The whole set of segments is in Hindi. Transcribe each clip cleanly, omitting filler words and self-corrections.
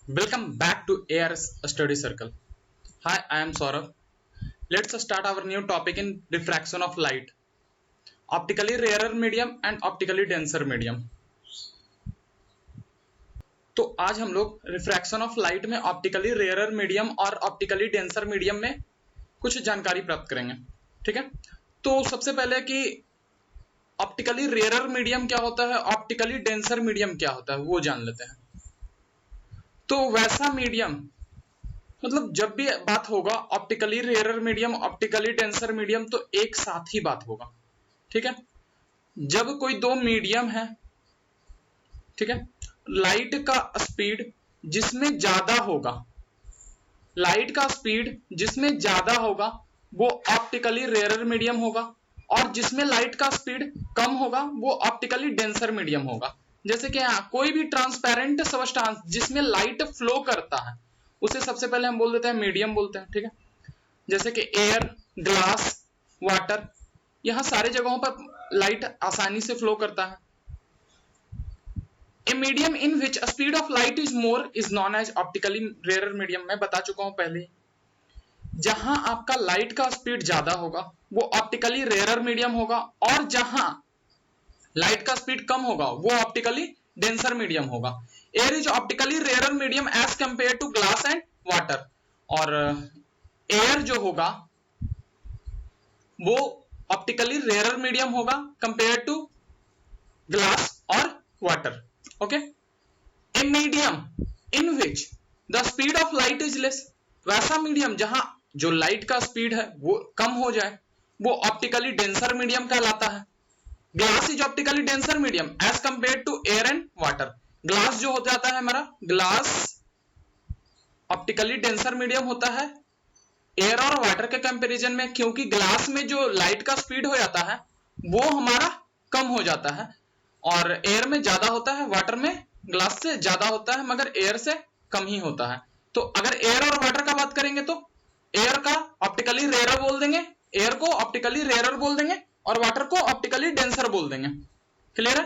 Welcome back to ARS Study Circle. Hi, I am Saurabh. Let's start our new topic in diffraction of light, optically rarer medium and optically denser medium. तो आज हम लोग रिफ्रैक्शन ऑफ लाइट में ऑप्टिकली रेयर मीडियम और ऑप्टिकली डेंसर मीडियम में कुछ जानकारी प्राप्त करेंगे। ठीक है, तो सबसे पहले कि ऑप्टिकली रेयर मीडियम क्या होता है, ऑप्टिकली डेंसर मीडियम क्या होता है, वो जान लेते हैं। तो वैसा मीडियम मतलब जब भी बात होगा optically rare medium optically denser medium तो एक साथ ही बात होगा। ठीक है, जब कोई दो मीडियम है, ठीक है, लाइट का स्पीड जिसमें ज्यादा होगा, लाइट का स्पीड जिसमें ज्यादा होगा वो ऑप्टिकली रेयर मीडियम होगा, और जिसमें लाइट का स्पीड कम होगा वो ऑप्टिकली डेंसर मीडियम होगा। जैसे कि कोई भी ट्रांसपेरेंट सबस्टेंस जिसमें लाइट फ्लो करता है उसे सबसे पहले हम बोल देते हैं मीडियम बोलते हैं। ठीक है, जैसे कि एयर, ग्लास, वाटर, यहां सारे जगहों पर लाइट आसानी से फ्लो करता है। A medium in which speed of light is more is known as optically rare medium. मैं बता चुका हूं पहले, जहां आपका लाइट का स्पीड ज्यादा होगा वो ऑप्टिकली रेयर मीडियम होगा, और जहां लाइट का स्पीड कम होगा वो ऑप्टिकली डेंसर मीडियम होगा। Air is optically rare medium as compare to glass and water, और एयर जो होगा वो ऑप्टिकली रेयर मीडियम होगा कंपेयर टू ग्लास और water. Okay, a medium in which the speed of light is less, वैसा मीडियम जहां जो लाइट का स्पीड है वो कम हो जाए वो ऑप्टिकली डेंसर मीडियम कहलाता है। Glass is optically denser medium as compare to air and water. Glass जो हो जाता है हमारा, ग्लास ऑप्टिकली डेंसर मीडियम होता है एयर और वाटर के कंपैरिजन में, क्योंकि ग्लास में जो लाइट का स्पीड हो जाता है वो हमारा कम हो जाता है, और एयर में ज्यादा होता है, वाटर में ग्लास से ज्यादा होता है मगर एयर से कम ही होता है। तो अगर एयर और वाटर का बात करेंगे तो एयर का ऑप्टिकली रेयर बोल देंगे, एयर को ऑप्टिकली रेयर बोल देंगे और वाटर को ऑप्टिकली डेंसर बोल देंगे। क्लियर है?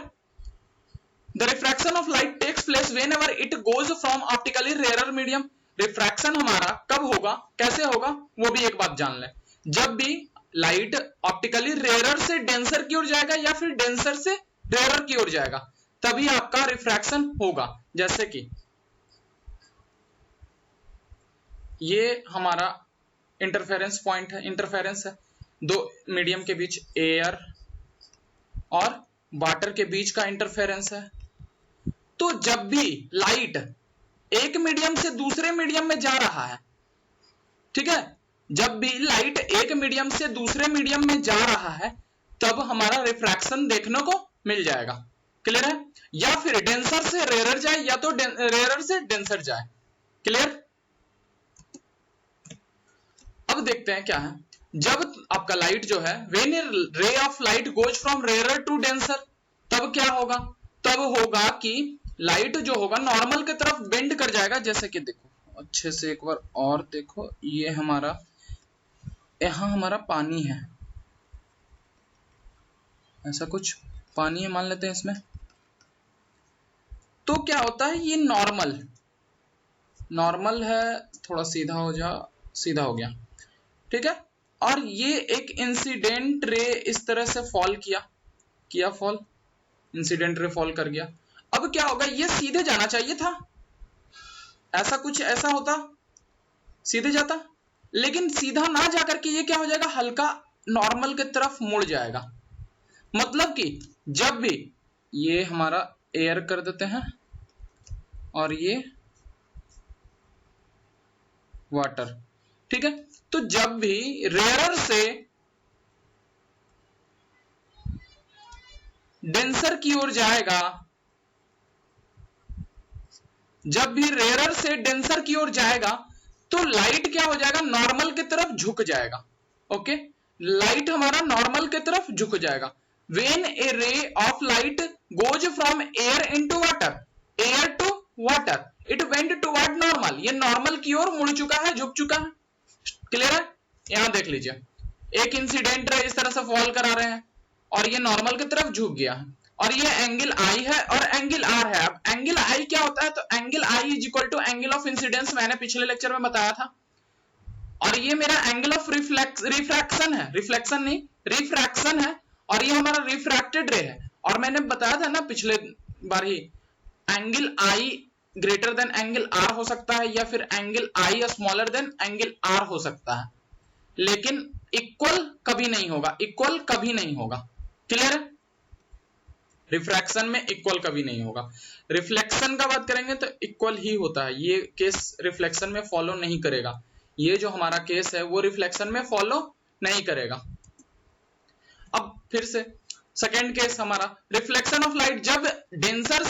The refraction of light takes place whenever it goes from optically rare medium. Refraction हमारा कब होगा, कैसे होगा, वो भी एक बात जान लें। जब भी लाइट ऑप्टिकली रेयर से डेंसर की ओर जाएगा या फिर डेंसर से रेयर की ओर जाएगा तभी आपका रिफ्रैक्शन होगा। जैसे कि ये हमारा इंटरफेरेंस पॉइंट है, इंटरफेरेंस है दो मीडियम के बीच, एयर और वाटर के बीच का इंटरफेरेंस है। तो जब भी लाइट एक मीडियम से दूसरे मीडियम में जा रहा है, ठीक है, जब भी लाइट एक मीडियम से दूसरे मीडियम में जा रहा है तब हमारा रिफ्रैक्शन देखने को मिल जाएगा। क्लियर है? या फिर डेंसर से रेयर जाए या तो रेयर से डेंसर जाए। क्लियर? अब देखते हैं क्या है। जब आपका लाइट जो है, when ray of light goes from rare to denser, तब क्या होगा, तब होगा कि लाइट जो होगा नॉर्मल की तरफ बेंड कर जाएगा। जैसे कि देखो अच्छे से एक बार और देखो, ये हमारा यहां हमारा पानी है, ऐसा कुछ पानी है मान लेते हैं इसमें। तो क्या होता है, ये नॉर्मल है, थोड़ा सीधा हो जा, सीधा हो गया, ठीक है, और ये एक इंसिडेंट रे इस तरह से फॉल किया फॉल, इंसिडेंट रे फॉल कर गया। अब क्या होगा, ये सीधे जाना चाहिए था, ऐसा कुछ ऐसा होता, सीधे जाता, लेकिन सीधा ना जाकर के ये क्या हो जाएगा, हल्का नॉर्मल की तरफ मुड़ जाएगा। मतलब कि जब भी ये हमारा एयर कर देते हैं और ये वाटर, ठीक है, तो जब भी रेयर से डेंसर की ओर जाएगा, जब भी रेयर से डेंसर की ओर जाएगा तो लाइट क्या हो जाएगा, नॉर्मल की तरफ झुक जाएगा। ओके, लाइट हमारा नॉर्मल की तरफ झुक जाएगा। When a ray of light goes from air into water, air to water, it went toward normal, ये नॉर्मल की ओर मुड़ चुका है, झुक चुका है। क्लियर है? यहां देख लीजिए, एक इंसिडेंट रे इस तरह से फॉल करा रहे हैं और ये नॉर्मल की तरफ झुक गया है, और ये एंगल आई है और एंगल आर है। अब एंगल आई क्या होता है, तो angle I is equal to angle of incidence, मैंने पिछले लेक्चर में बताया था, और ये मेरा एंगल ऑफ रिफ्रैक्शन है, रिफ्लेक्शन नहीं रिफ्रैक्शन है, और ये हमारा रिफ्रैक्टेड रे है। और मैंने बताया था ना पिछले बार ही, angle I greater than angle R हो सकता है, या फिर angle I smaller than angle R हो सकता है, लेकिन इक्वल कभी नहीं होगा, इक्वल कभी नहीं होगा। क्लियर है? रिफ्रैक्शन में इक्वल कभी नहीं होगा। रिफ्लेक्शन का बात करेंगे तो इक्वल ही होता है, ये केस रिफ्लेक्शन में फॉलो नहीं करेगा, ये जो हमारा केस है वो रिफ्लेक्शन में फॉलो नहीं करेगा। अब फिर से सेकेंड केस हमारा रिफ्लेक्शन ऑफ लाइट, जब डेंसर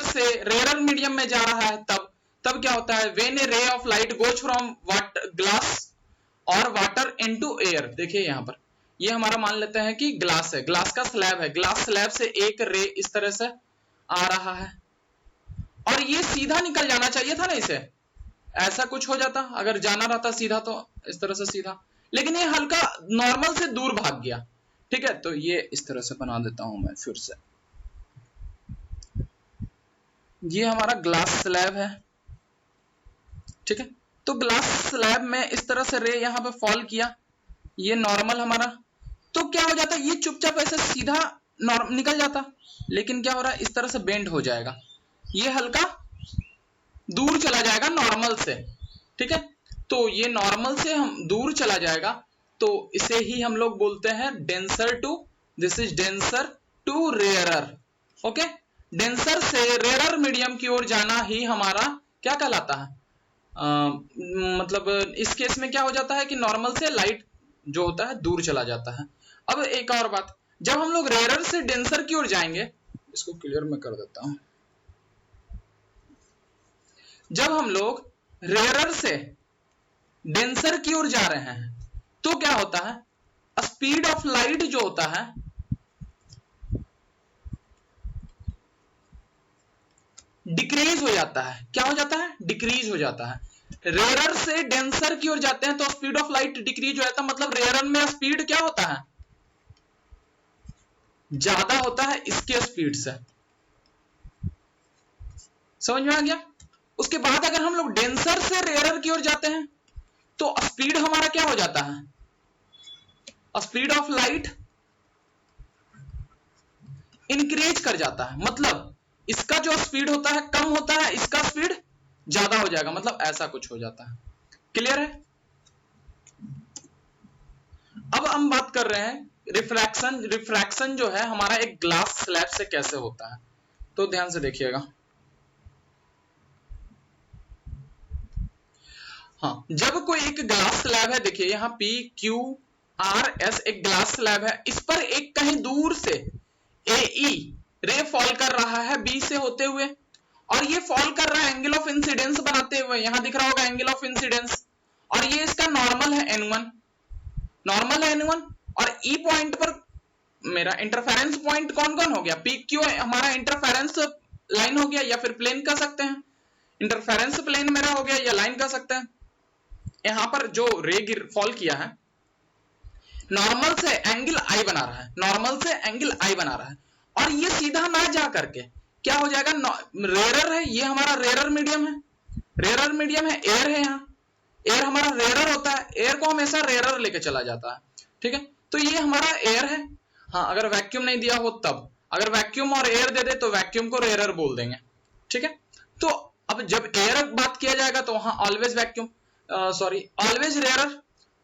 से रेयर मीडियम में जा रहा है तब क्या होता है, when a ray of light goes from glass और वाटर इनटू एयर। देखिए यहां पर ये हमारा मान लेते हैं कि ग्लास है, ग्लास का स्लैब है, ग्लास स्लैब से एक रे इस तरह से आ रहा है और ये सीधा निकल जाना चाहिए था ना, इसे ऐसा कुछ हो जाता, अगर जाना रहता सीधा तो इस तरह से सीधा, लेकिन ये हल्का नॉर्मल से दूर भाग गया। ठीक है, तो ये इस तरह से बना देता हूं मैं फिर से, ये हमारा ग्लास स्लैब है। ठीक है, तो ग्लास स्लैब में इस तरह से रे यहां पे फॉल किया, ये नॉर्मल हमारा, तो क्या हो जाता, ये चुपचाप ऐसे सीधा निकल जाता, लेकिन क्या हो रहा है, इस तरह से बेंड हो जाएगा, ये हल्का दूर चला जाएगा नॉर्मल से। ठीक है, तो ये नॉर्मल से हम दूर चला जाएगा, तो इसे ही हम लोग बोलते हैं denser to, this is denser to rarer. Okay, denser से रेयरर मीडियम की ओर जाना ही हमारा क्या कहलाता है, मतलब इस केस में क्या हो जाता है कि नॉर्मल से लाइट जो होता है दूर चला जाता है। अब एक और बात, जब हम लोग रेयरर से डेंसर की ओर जाएंगे, इसको क्लियर मैं कर देता हूं, जब हम लोग रेयरर से डेंसर की ओर जा रहे हैं तो क्या होता है, स्पीड ऑफ लाइट जो होता है डिक्रीज हो जाता है। क्या हो जाता है, डिक्रीज हो जाता है। रेयरर से डेंसर की ओर जाते हैं तो स्पीड ऑफ लाइट डिक्रीज हो जाता है, मतलब रेयरर में स्पीड क्या होता है, ज्यादा होता है इसके स्पीड से। समझ में आ गया? उसके बाद अगर हम लोग डेंसर से रेयरर की ओर जाते हैं तो स्पीड हमारा क्या हो जाता है, स्पीड ऑफ लाइट इंक्रीज कर जाता है, मतलब इसका जो स्पीड होता है कम होता है, इसका स्पीड ज्यादा हो जाएगा, मतलब ऐसा कुछ हो जाता है। क्लियर है? अब हम बात कर रहे हैं रिफ्रैक्शन। रिफ्रैक्शन जो है हमारा एक ग्लास स्लैब से कैसे होता है, तो ध्यान से देखिएगा। हाँ, जब कोई एक ग्लास स्लैब है, देखिए यहां पी क्यू आर एस एक ग्लास स्लैब है, इस पर एक कहीं दूर से ए रे फॉल कर रहा है बी से होते हुए, और ये फॉल कर रहा है एंगल ऑफ इंसिडेंस बनाते हुए, यहां दिख रहा होगा एंगल ऑफ इंसिडेंस, और ये इसका नॉर्मल है n1, नॉर्मल है n1, और ई पॉइंट पर मेरा इंटरफेरेंस पॉइंट कौन कौन हो गया, पी क्यू हमारा इंटरफेरेंस लाइन हो गया, या फिर प्लेन कह सकते हैं, इंटरफेरेंस प्लेन मेरा हो गया, या लाइन कह सकते हैं। यहां पर जो रे फॉल किया है नॉर्मल से एंगल आई बना रहा है, नॉर्मल से एंगल आई बना रहा है, और ये सीधा ना जा करके क्या हो जाएगा, रेयरर है, ये हमारा रेयरर मीडियम है, रेयरर मीडियम है, एयर है, यहाँ एयर हमारा रेयरर होता है, एयर को हमेशा रेयरर लेके चला जाता है। ठीक है, तो ये हमारा एयर है। हाँ, अगर वैक्यूम नहीं दिया हो तब, अगर वैक्यूम और एयर दे दे तो वैक्यूम को रेयरर बोल देंगे। ठीक है, तो अब जब एयर बात किया जाएगा तो वहां always vacuum, sorry always rarer,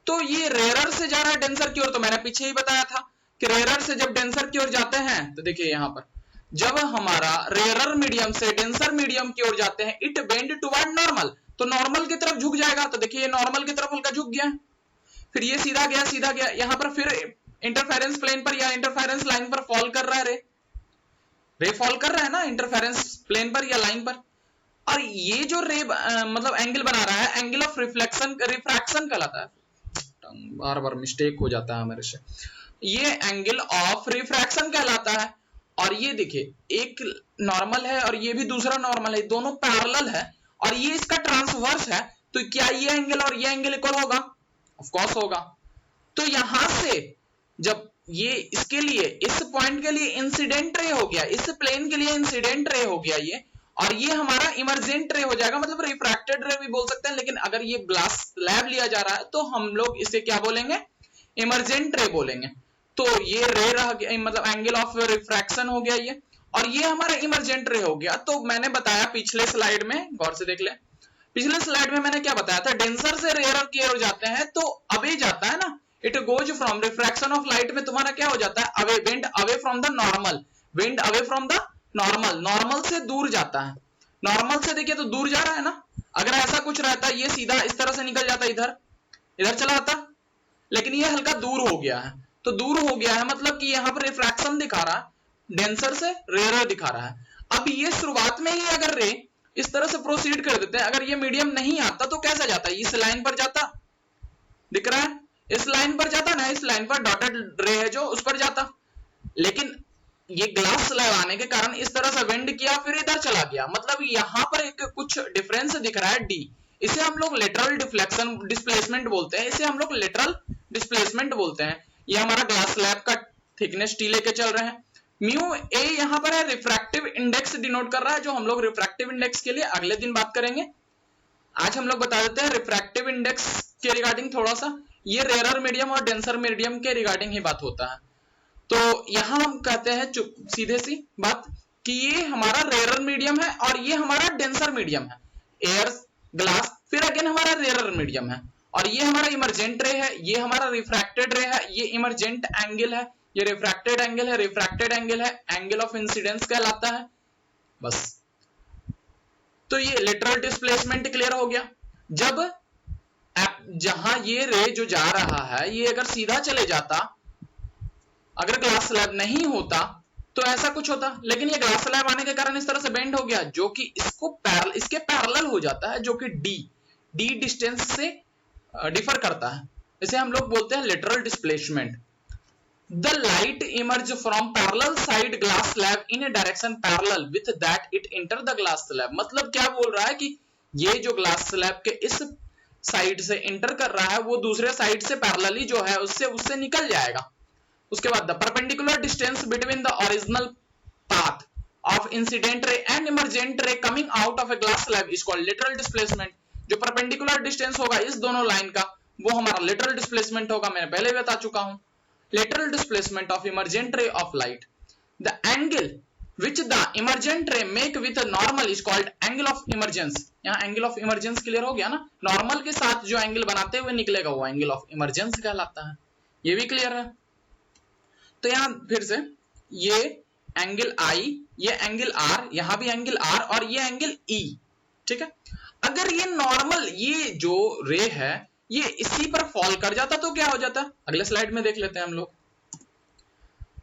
तो ये रेयरर से जा रहा है डेंसर की ओर, तो मैंने पीछे ही बताया था कि रेयरर से जब डेंसर की ओर जाते हैं तो देखिए यहां पर जब हमारा रेयरर मीडियम से डेंसर मीडियम की ओर जाते हैं, इट बेंड टुवर्ड नॉर्मल, तो नॉर्मल की तरफ झुक जाएगा, तो देखिए ये नॉर्मल की तरफ हल्का झुक गया, फिर ये सीधा गया, यहां पर फिर इंटरफेरेंस प्लेन पर या इंटरफेरेंस लाइन पर फॉल कर रहा है, रे फॉल कर रहा है ना इंटरफेरेंस प्लेन पर या लाइन पर, और ये जो रे मतलब एंगल बना रहा है एंगल ऑफ रिफ्रैक्शन कहलाता है, बार बार मिस्टेक हो जाता है मेरे से, ये एंगल ऑफ रिफ्रैक्शन कहलाता है। और ये देखिए एक नॉर्मल है और ये भी दूसरा नॉर्मल है, दोनों पैरेलल है, और ये इसका ट्रांसवर्स है, तो क्या ये एंगल और ये एंगल इक्वल होगा, ऑफ कोर्स होगा। तो यहां से जब ये इसके लिए, इस पॉइंट के लिए इंसिडेंट रे हो गया, इस प्लेन के लिए इंसिडेंट रे हो गया ये, और ये हमारा इमर्जेंट रे हो जाएगा, मतलब रिफ्रैक्टेड रे भी बोल सकते हैं, लेकिन अगर ये ग्लास स्लैब लिया जा रहा है तो हम लोग इसे क्या बोलेंगे, इमर्जेंट रे बोलेंगे। तो ये रे रह गया, मतलब एंगल ऑफ रिफ्रैक्शन हो गया ये, और ये हमारा इमर्जेंट रे हो गया। तो मैंने बताया पिछले स्लाइड में, गौर से देख ले, पिछले स्लाइड में मैंने क्या बताया था, डेंसर से रेयर की ओर जाते हैं तो अवे जाता है ना, it goes from refraction of light में तुम्हारा क्या हो जाता है, away, wind away from the normal, wind away from the normal, normal से दूर जाता है। नॉर्मल से देखिए तो दूर जा रहा है ना, अगर ऐसा कुछ रहता ये सीधा इस तरह से निकल जाता, इधर इधर चला आता, लेकिन ये हल्का दूर हो गया है। तो दूर हो गया है मतलब कि यहाँ पर रिफ्रैक्शन दिखा रहा है, डेंसर से रेयर दिखा रहा है। अब ये शुरुआत में ही अगर रे इस तरह से प्रोसीड कर देते हैं, अगर ये मीडियम नहीं आता तो कैसा जाता है, इस लाइन पर जाता, दिख रहा है, इस लाइन पर जाता ना, इस लाइन पर डॉटेड रे है जो उस पर जाता, लेकिन ये ग्लास स्लैब आने के कारण इस तरह से वेंड किया, फिर इधर चला गया, मतलब यहाँ पर एक कुछ डिफरेंस दिख रहा है डी, इसे हम लोग लेटरल डिफ्लेक्शन डिस्प्लेसमेंट बोलते हैं, इसे हम लोग लेटरल डिस्प्लेसमेंट बोलते हैं। ये हमारा ग्लास स्लैब का थिकनेस टी लेके चल रहे हैं। म्यू ए यहाँ पर है, रिफ्रैक्टिव इंडेक्स डिनोट कर रहा है, जो हम लोग रिफ्रैक्टिव इंडेक्स के लिए अगले दिन बात करेंगे। आज हम लोग बता देते हैं रिफ्रैक्टिव इंडेक्स के रिगार्डिंग थोड़ा सा, ये रेयर मीडियम और डेंसर मीडियम के रिगार्डिंग ही बात होता है। तो यहां हम कहते हैं सीधे सी बात कि ये हमारा रेयर मीडियम है और ये हमारा डेंसर मीडियम है, एयर ग्लास फिर अगेन हमारा रेयर मीडियम है, और ये हमारा इमर्जेंट रे है, ये हमारा रिफ्रैक्टेड रे है, ये इमर्जेंट एंगल है, ये रिफ्रैक्टेड एंगल है, रिफ्रैक्टेड एंगल है, एंगल ऑफ इंसिडेंस कहलाता है, बस। तो ये लेटरल डिस्प्लेसमेंट क्लियर हो गया। जब जहां ये रे जो जा रहा है ये अगर सीधा चले जाता, अगर ग्लास स्लैब नहीं होता तो ऐसा कुछ होता, लेकिन ये ग्लास स्लैब आने के कारण इस तरह से बेंड हो गया, जो कि इसके पैरेलल हो जाता है, जो कि डी डिस्टेंस से डिफर करता है, इसे हम लोग बोलते हैं lateral displacement. The light emerge from parallel side glass slab in A direction parallel with that it enter the glass slab, मतलब क्या बोल रहा है कि ये जो ग्लास स्लैब के इस साइड से एंटर कर रहा है वो दूसरे साइड से पैरेलली जो है उससे निकल जाएगा। उसके बाद the perpendicular distance between the original path of incident ray and emergent ray coming out of a glass slab is called lateral displacement. जो परपेंडिकुलर डिस्टेंस होगा इस दोनों लाइन का वो हमारा लेटरल डिस्प्लेसमेंट होगा, मैंने पहले बता चुका हूं। लेटरल डिस्प्लेसमेंट ऑफ इमर्जेंट रे of light, the angle which the emergent ray make with a normal is called angle of emergence। यहाँ angle of emergence क्लियर हो गया ना, नॉर्मल के साथ जो एंगल बनाते हुए निकलेगा वो एंगल ऑफ इमरजेंस कहलाता है, ये भी क्लियर है। तो यहाँ फिर से ये एंगल आई, ये एंगल आर, यहां भी एंगल आर और ये एंगल ई, ठीक है। अगर ये नॉर्मल ये जो रे है ये इसी पर फॉल कर जाता तो क्या हो जाता, अगले स्लाइड में देख लेते हैं हम लोग।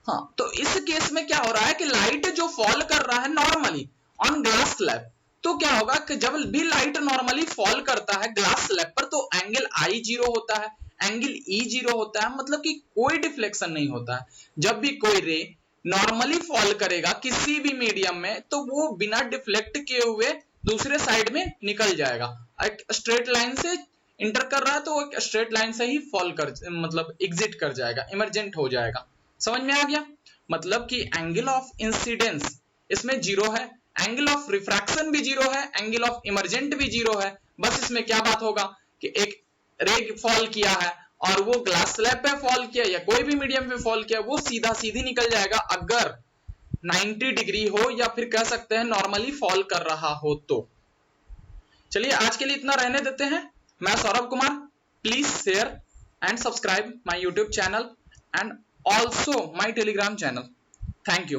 हाँ, तो इस केस में क्या हो रहा है कि लाइट जो फॉल कर रहा है नॉर्मली ऑन ग्लास स्लैब, तो क्या होगा कि जब भी लाइट नॉर्मली फॉल करता है ग्लास स्लैब पर तो एंगल आई 0 होता है, एंगल ई 0 होता है, मतलब कि कोई डिफ्लेक्शन नहीं होता है। जब भी कोई रे नॉर्मली फॉल करेगा किसी भी मीडियम में तो वो बिना डिफ्लेक्ट किए हुए दूसरे साइड में निकल जाएगा। एक स्ट्रेट लाइन से इंटर कर रहा है तो एक स्ट्रेट लाइन से ही फॉल कर, मतलब एग्जिट कर जाएगा, इमर्जेंट हो जाएगा। समझ में आ गया, मतलब कि एंगल ऑफ इंसिडेंस इसमें 0 है, एंगल ऑफ रिफ्रैक्शन भी 0 है, एंगल ऑफ इमर्जेंट भी 0 है। बस इसमें क्या बात होगा कि एक रे फॉल किया है और वो ग्लास स्लैब पे फॉल किया या कोई भी मीडियम पे फॉल किया, वो सीधा सीधी निकल जाएगा अगर 90 डिग्री हो या फिर कह सकते हैं नॉर्मली फॉल कर रहा हो तो। चलिए आज के लिए इतना रहने देते हैं। मैं Saurabh Kumar, please share and subscribe my YouTube channel and also my telegram channel. Thank you.